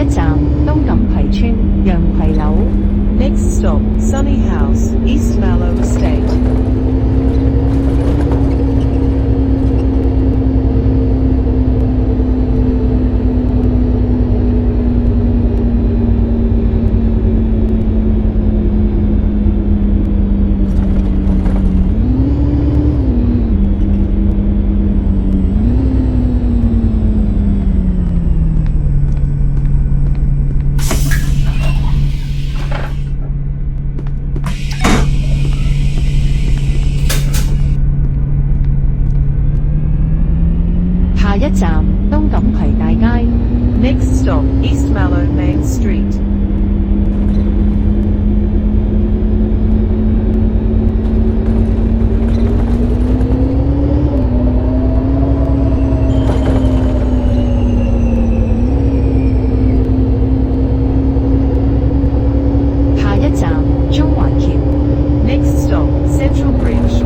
站東錦葵村洋葵樓。Next stop, Sunny House, East Mallow Estate.下一站東錦葵大街。Next stop, East Mallow Main Street. Next stop, Central Bridge.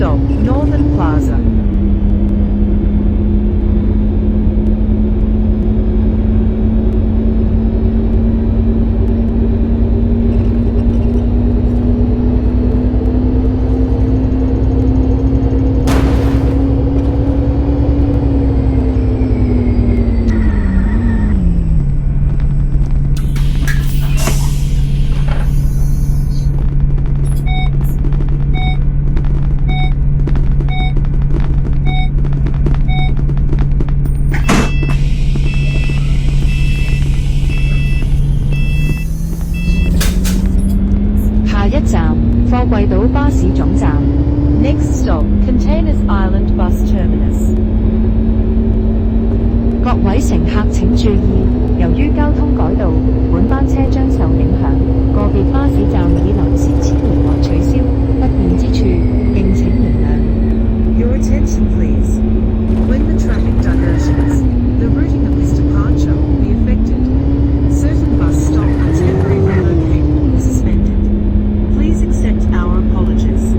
stop, Northern Plaza.下一站，貨櫃島巴士總站。 Next stop, Containers Island Bus Terminus. 各位乘客請注意，由於交通改道，本班車將受影響，個別巴士站已臨時遷移或取消，不便之處，敬請原諒。 Your attention please. When the traffic diversions, the routing of this departure will be affected. Certain bus stops are temporarily relocated or suspended. Please accept our apologies.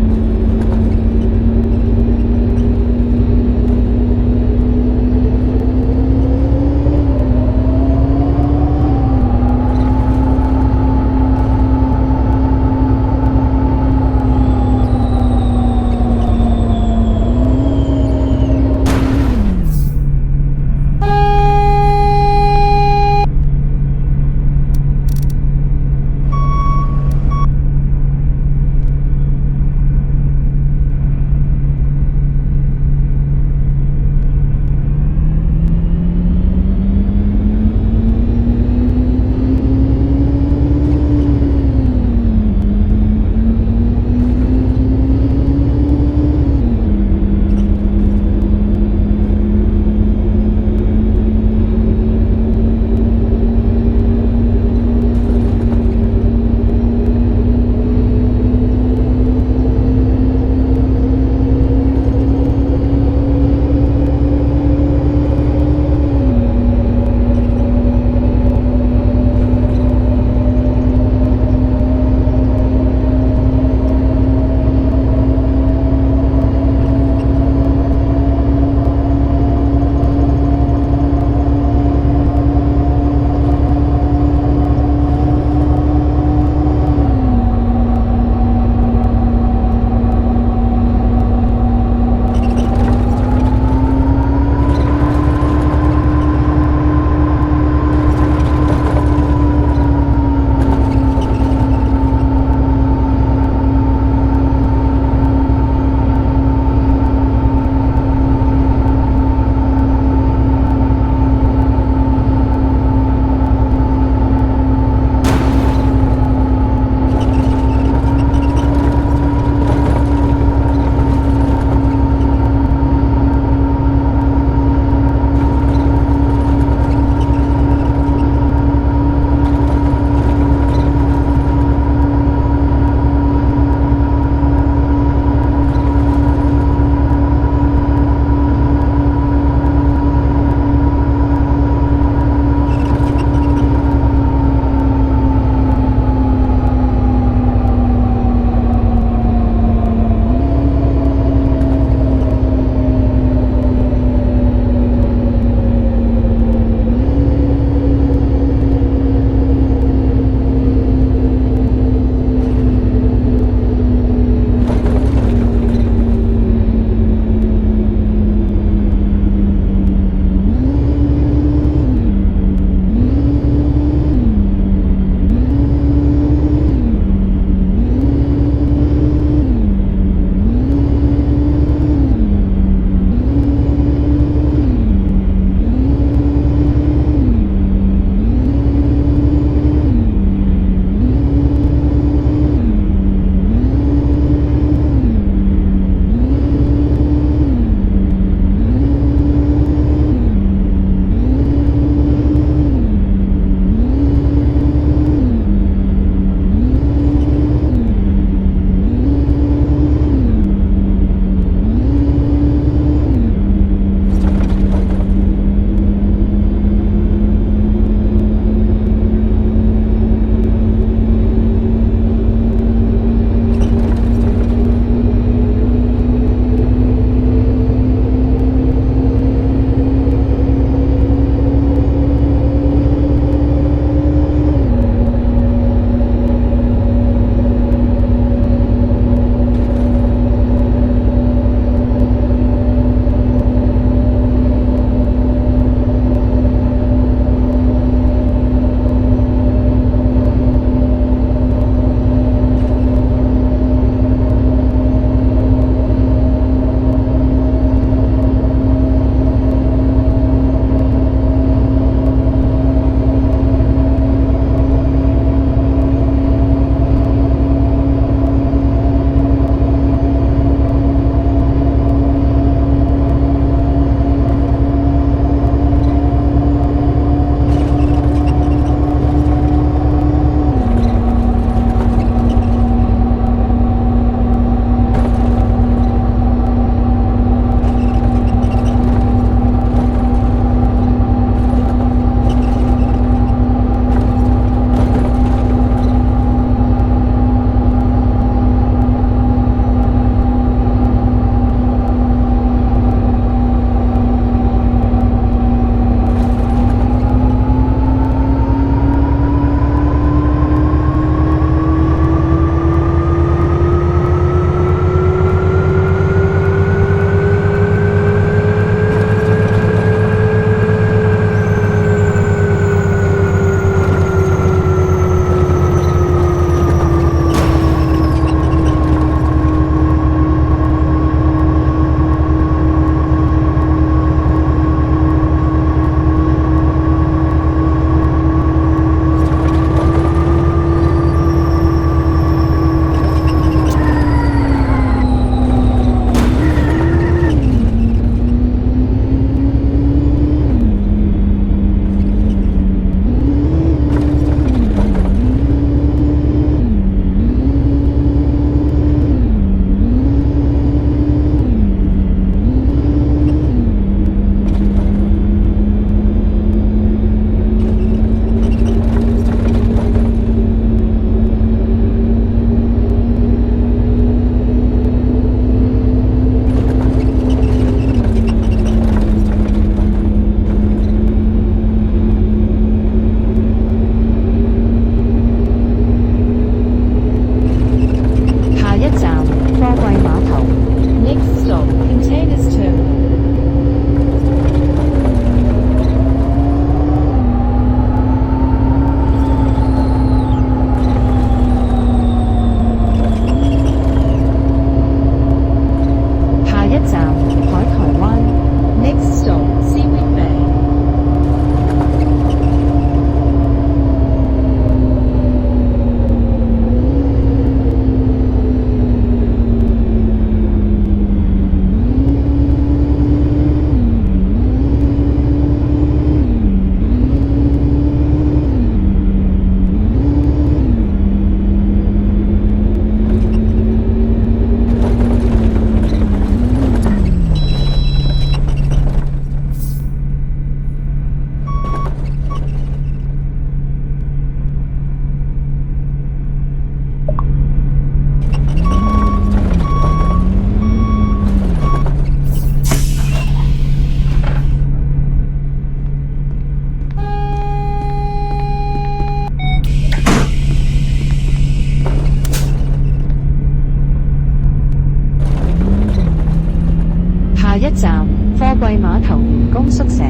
宿舍。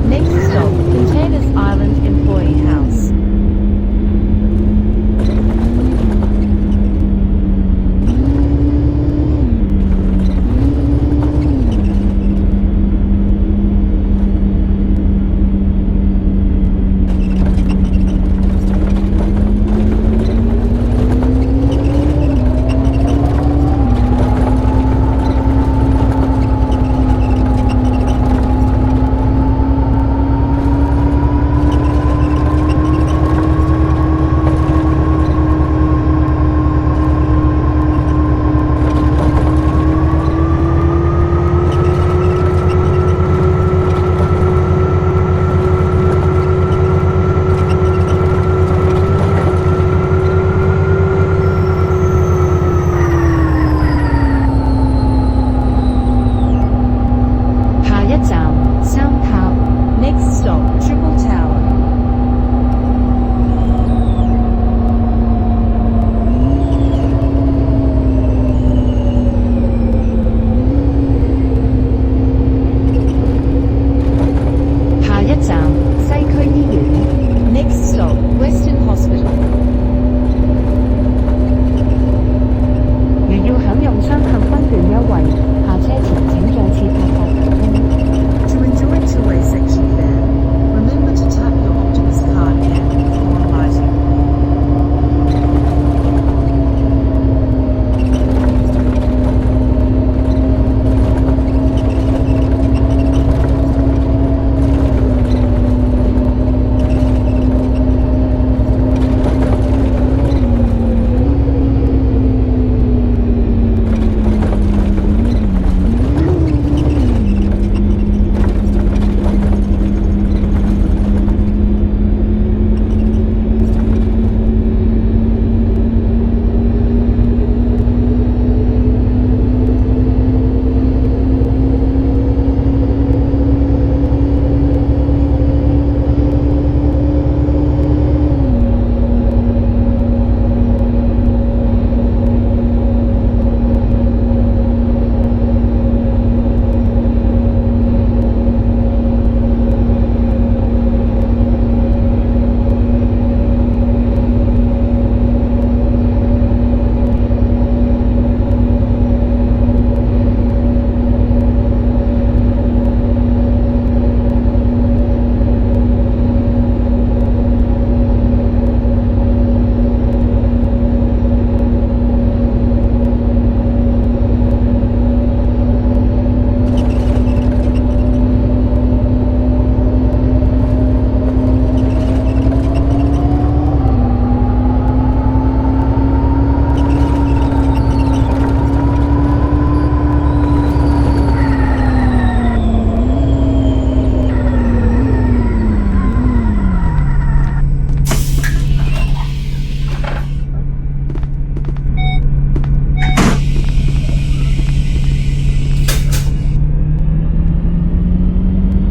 Next stop, Containers Island Employee House。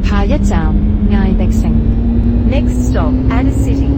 下一站艾迪城 ，Next stop Ada City。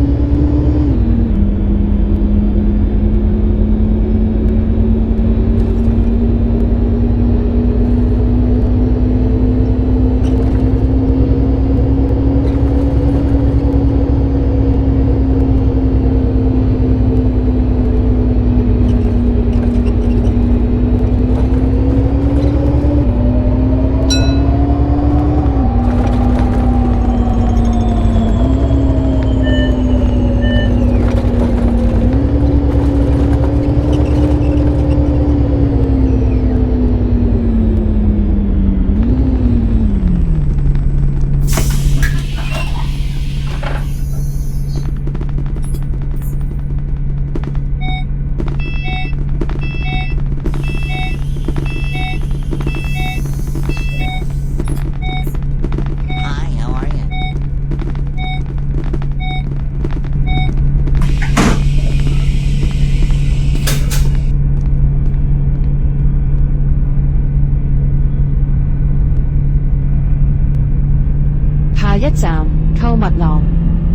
下一站購物廊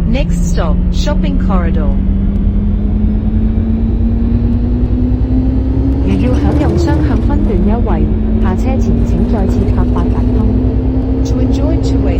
，Next stop Shopping Corridor。如要享用雙向分段優惠，下車前請再次拍八達通。To enjoy two-way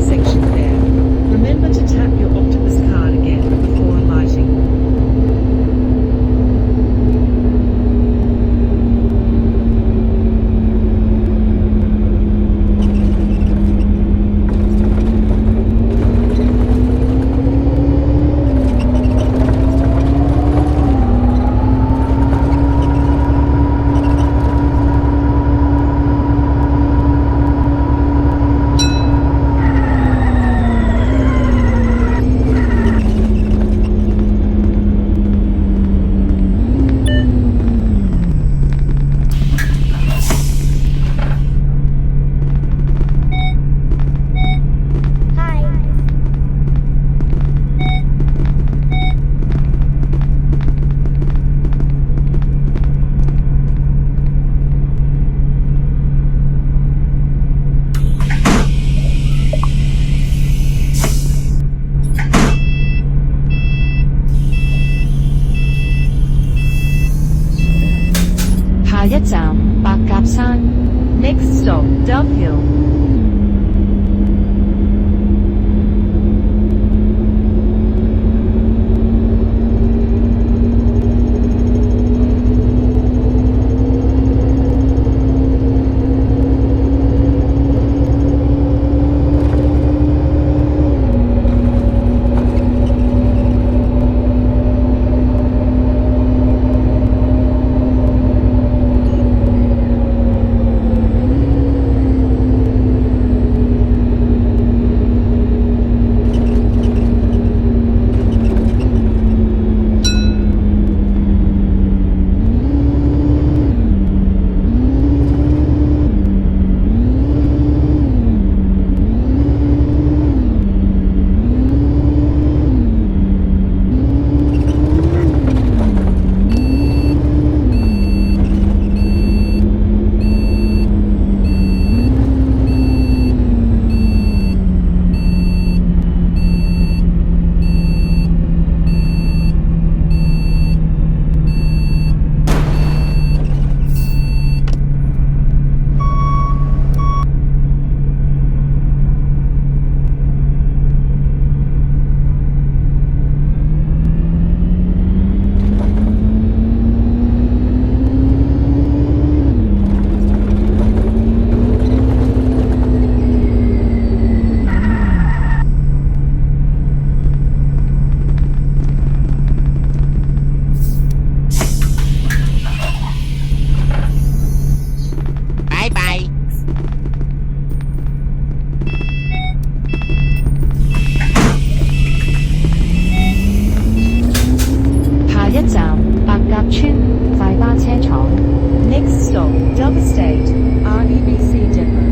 下一站白鴿山。Next stop, Dove Hill. 下一站白鴿村快巴車廠。Next stop, Dove Estate, REBC Depot.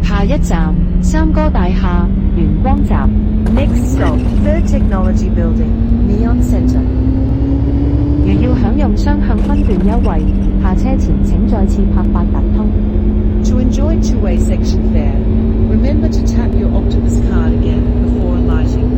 下一站三哥大廈元光站。Next stop, Third Technology Building, Neon Center. 如要享用雙向分段優惠，下車前請再次拍八達通。To enjoy two-way section fare, remember to tap your Octopus card again before alighting.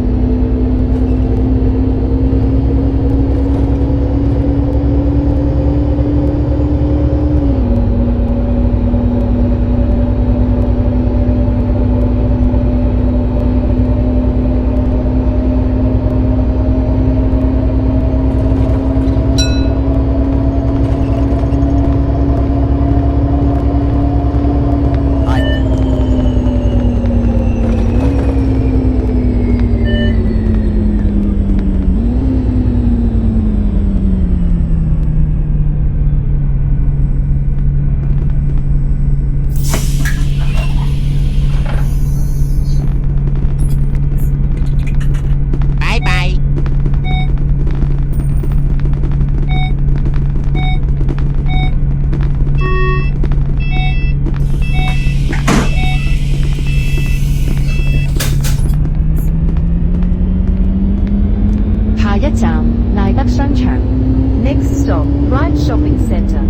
Next stop, Prime Shopping Center.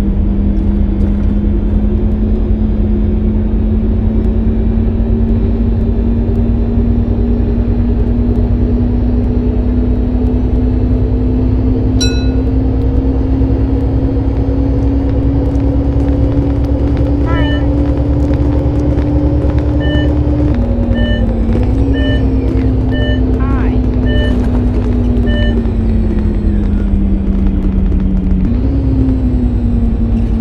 下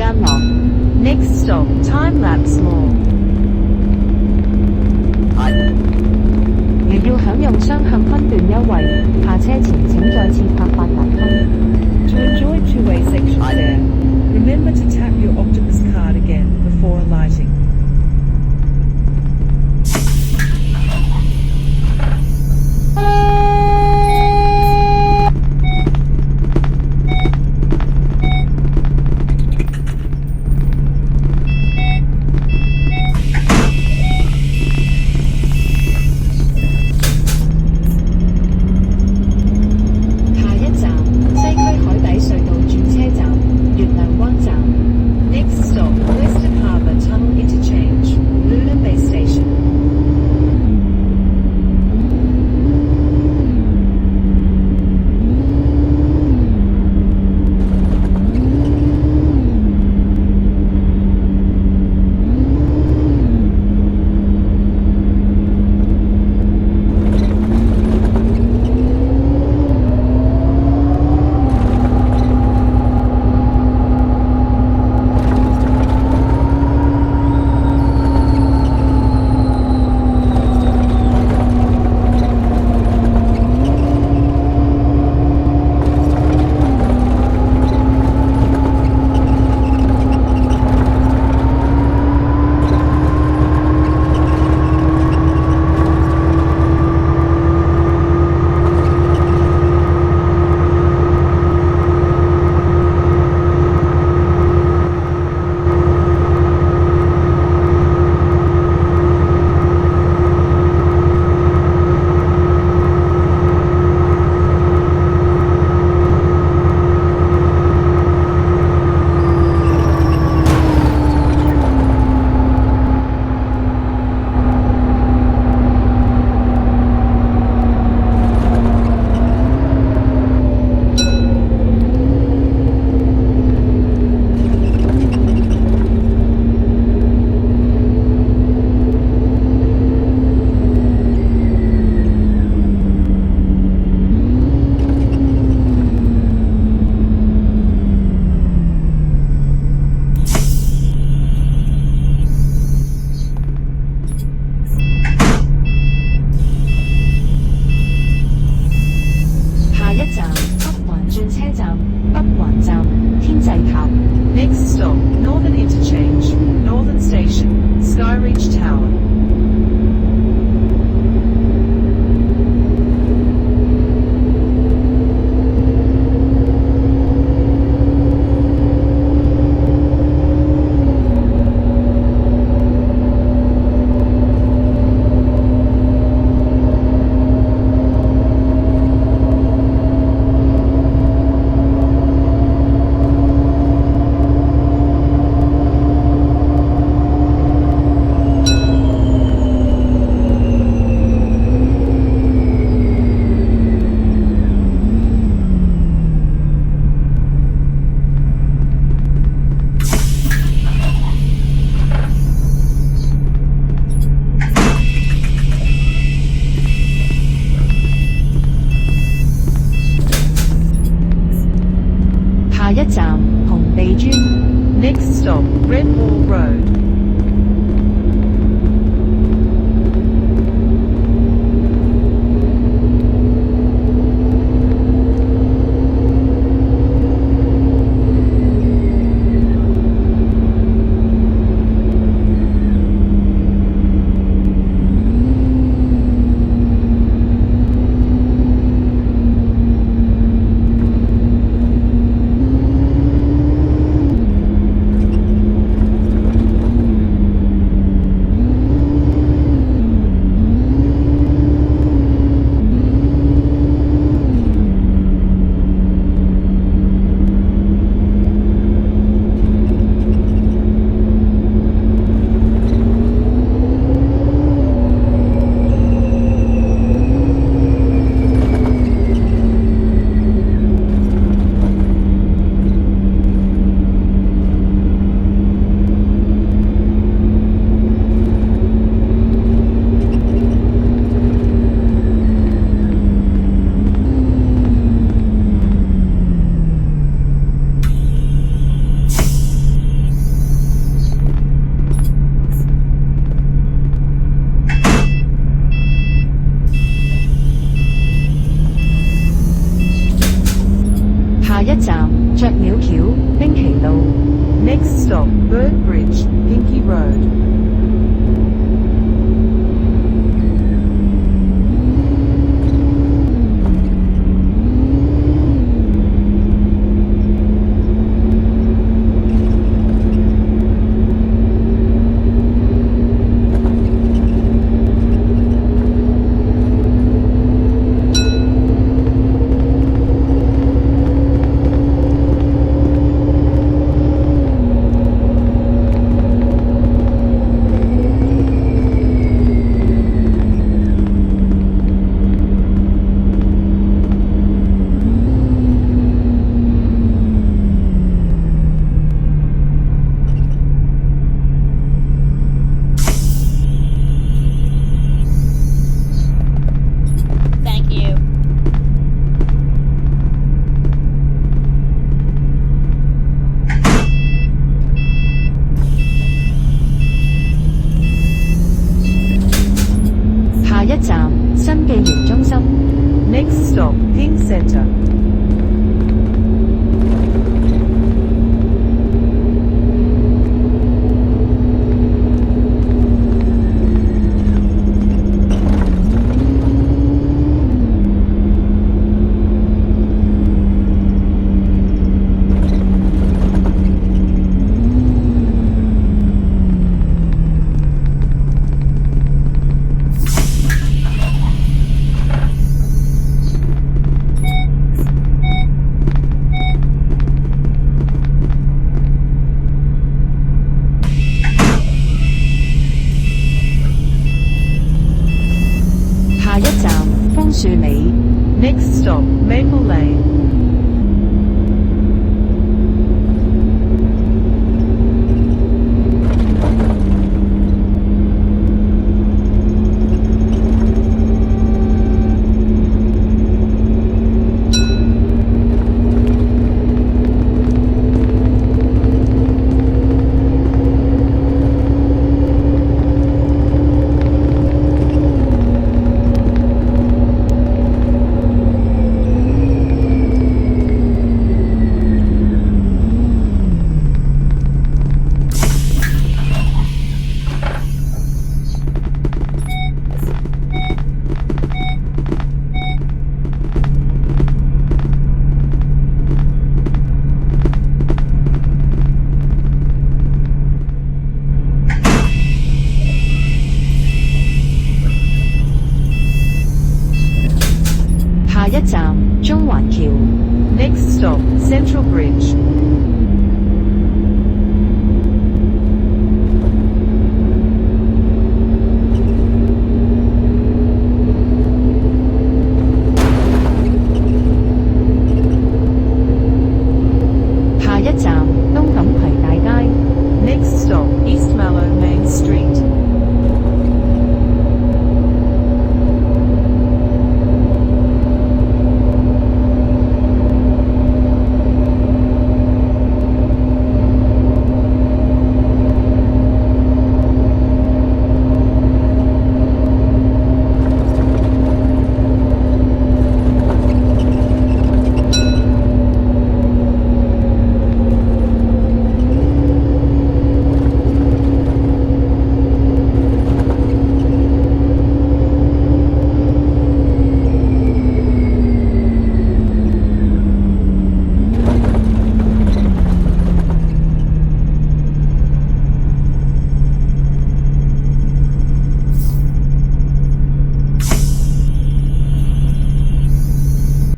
間樂。Next stop, Time-lapse Mall. 如要享用雙向分段優惠，下車前請再次拍八達通。To enjoy two-way section fare, remember to tap your Octopus card again before alighting. 下一站西區海底隧道轉車站月亮灣站。Next stop, Western Harbour Tunnel Interchange, Luna Bay Station. 下一站北環轉車站北環站天際塔。Next stop, Northern Interchange, Northern Station, Skyreach Tower. 下一站紅地磚。Next stop, Red Wall Road. 站雀鳥橋冰崎路。Next stop, Bird Bridge, Pinky Road. Thank you.下一站新紀元中心。Next stop, Pink Center.下一站楓樹里。Next stop, Maple Lane.下一站中環橋。Next stop, Central Bridge. Next stop, East Mallow Main Street.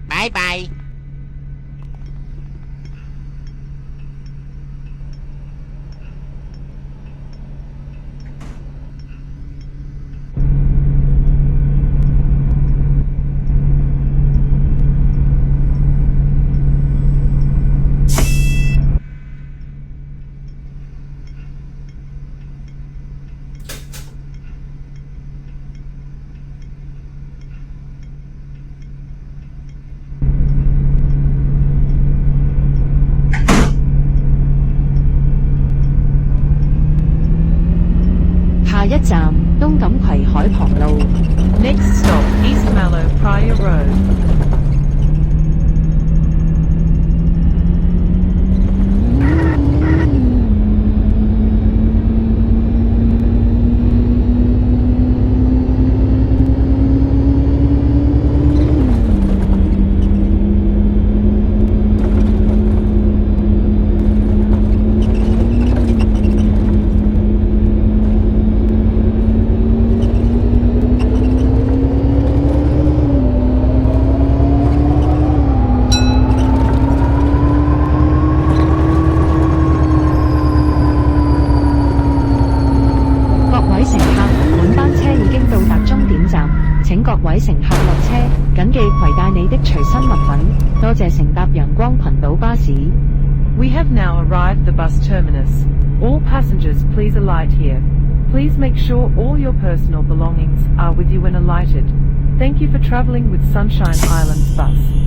Bye bye. Next stop, East Mallow Pryor Road. 請各位乘客落車，謹記攜帶你的隨身物品。多謝乘搭陽光群島巴士。We have now arrived the bus terminus. All passengers please alight here. Please make sure all your personal belongings are with you when alighted. Thank you for travelling with Sunshine Islands Bus.